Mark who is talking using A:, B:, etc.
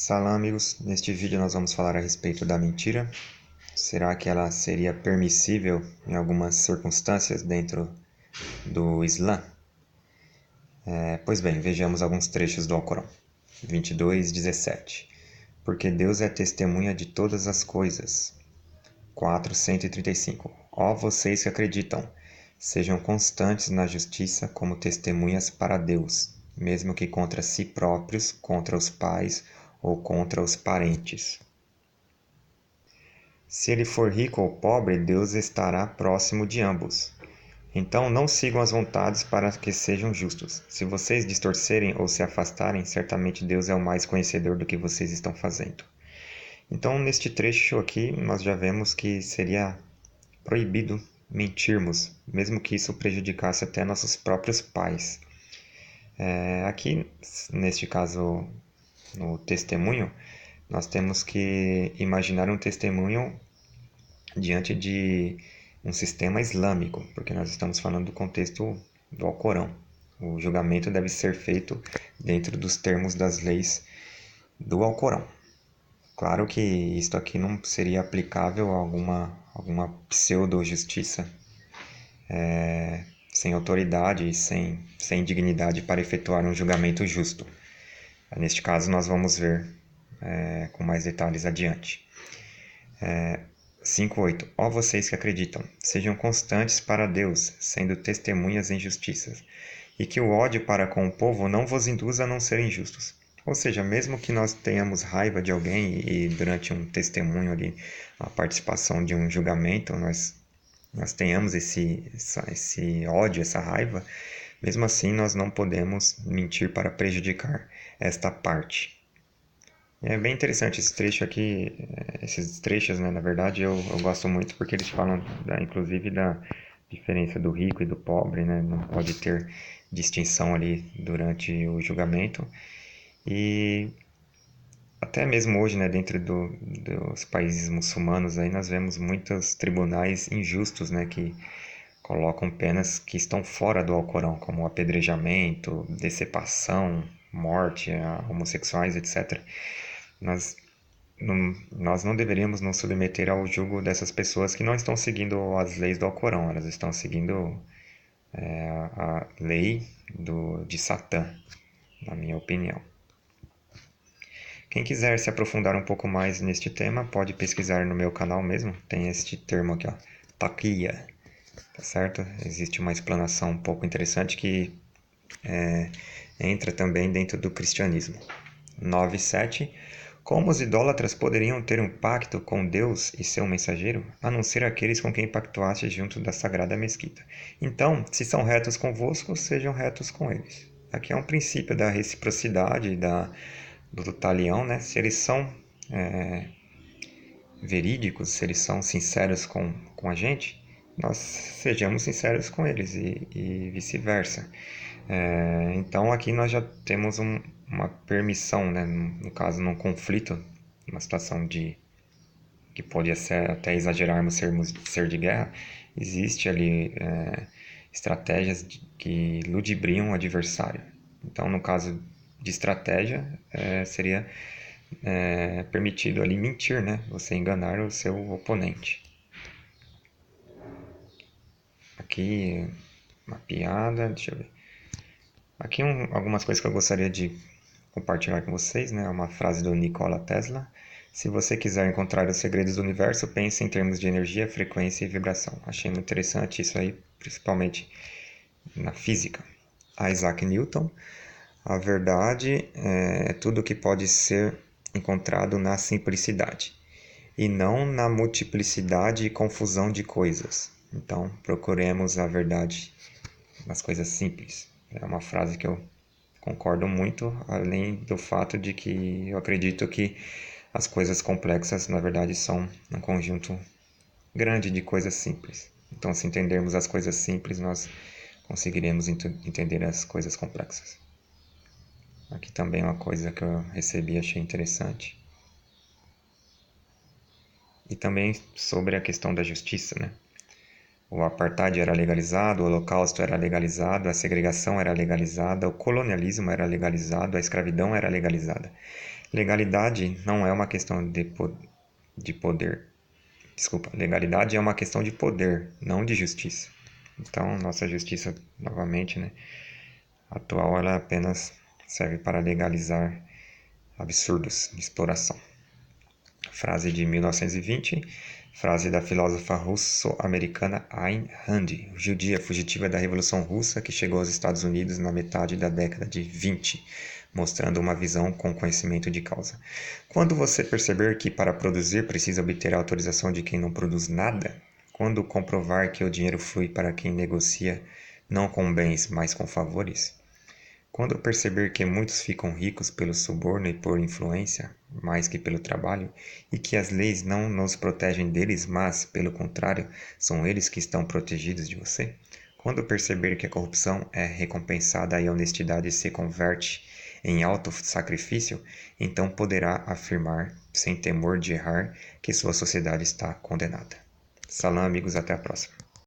A: Salve amigos, neste vídeo nós vamos falar a respeito da mentira. Será que ela seria permissível em algumas circunstâncias dentro do Islã? Pois bem, vejamos alguns trechos do Alcorão. 22:17. Porque Deus é testemunha de todas as coisas. 4:135. Ó vocês que acreditam, sejam constantes na justiça como testemunhas para Deus, mesmo que contra si próprios, contra os pais ou contra os parentes. Se ele for rico ou pobre, Deus estará próximo de ambos. Então não sigam as vontades para que sejam justos. Se vocês distorcerem ou se afastarem, certamente Deus é o mais conhecedor do que vocês estão fazendo. Então, neste trecho aqui, nós já vemos que seria proibido mentirmos, mesmo que isso prejudicasse até nossos próprios pais. Aqui, neste caso, no testemunho, nós temos que imaginar um testemunho diante de um sistema islâmico, porque nós estamos falando do contexto do Alcorão. O julgamento deve ser feito dentro dos termos das leis do Alcorão. Claro que isto aqui não seria aplicável a alguma pseudo-justiça sem autoridade e sem dignidade para efetuar um julgamento justo. Neste caso, nós vamos ver com mais detalhes adiante. 5:8. Ó vocês que acreditam, sejam constantes para Deus, sendo testemunhas em justiças, e que o ódio para com o povo não vos induza a não serem justos. Ou seja, mesmo que nós tenhamos raiva de alguém e durante um testemunho ali, a participação de um julgamento, nós tenhamos esse ódio, essa raiva, mesmo assim nós não podemos mentir para prejudicar esta parte. É bem interessante esse trecho aqui, esses trechos, né? Na verdade, eu gosto muito porque eles falam, inclusive, da diferença do rico e do pobre, né? Não pode ter distinção ali durante o julgamento. E até mesmo hoje, né, dentro dos países muçulmanos, aí nós vemos muitos tribunais injustos, né, que colocam penas que estão fora do Alcorão, como apedrejamento, decepação, morte a homossexuais, etc. Nós não deveríamos nos submeter ao julgo dessas pessoas que não estão seguindo as leis do Alcorão, elas estão seguindo a lei de Satã, na minha opinião. Quem quiser se aprofundar um pouco mais neste tema, pode pesquisar no meu canal mesmo, tem este termo aqui, ó, taqiyya, tá certo? Existe uma explanação um pouco interessante que entra também dentro do cristianismo. 9:7. Como os idólatras poderiam ter um pacto com Deus e seu mensageiro, a não ser aqueles com quem pactuaste junto da sagrada mesquita? Então, se são retos convosco, sejam retos com eles. Aqui é um princípio da reciprocidade, do talião, né? Se eles são verídicos, se eles são sinceros com a gente, nós sejamos sinceros com eles e vice-versa. Então aqui nós já temos uma permissão, né? No caso, num conflito, uma situação que pode ser até exagerarmos ser de guerra, existe ali estratégias que ludibriam o adversário. Então, no caso de estratégia, seria permitido ali mentir, né? Você enganar o seu oponente. Aqui, uma piada, deixa eu ver. Aqui algumas coisas que eu gostaria de compartilhar com vocês, né? Uma frase do Nikola Tesla. Se você quiser encontrar os segredos do universo, pense em termos de energia, frequência e vibração. Achei muito interessante isso aí, principalmente na física. Isaac Newton. A verdade é tudo que pode ser encontrado na simplicidade e não na multiplicidade e confusão de coisas. Então, procuremos a verdade nas coisas simples. É uma frase que eu concordo muito, além do fato de que eu acredito que as coisas complexas, na verdade, são um conjunto grande de coisas simples. Então, se entendermos as coisas simples, nós conseguiremos entender as coisas complexas. Aqui também uma coisa que eu recebi e achei interessante. E também sobre a questão da justiça, né? O apartheid era legalizado, o holocausto era legalizado, a segregação era legalizada, o colonialismo era legalizado, a escravidão era legalizada. Legalidade não é uma questão de poder. Desculpa, legalidade é uma questão de poder, não de justiça. Então, nossa justiça, novamente, né, atual, ela apenas serve para legalizar absurdos de exploração. Frase de 1920, frase da filósofa russo-americana Ayn Rand, judia fugitiva da Revolução Russa que chegou aos Estados Unidos na metade da década de 20, mostrando uma visão com conhecimento de causa. Quando você perceber que para produzir precisa obter a autorização de quem não produz nada, quando comprovar que o dinheiro flui para quem negocia não com bens, mas com favores, quando perceber que muitos ficam ricos pelo suborno e por influência, mais que pelo trabalho, e que as leis não nos protegem deles, mas, pelo contrário, são eles que estão protegidos de você, quando perceber que a corrupção é recompensada e a honestidade se converte em auto-sacrifício, então poderá afirmar, sem temor de errar, que sua sociedade está condenada. Salam, amigos, até a próxima.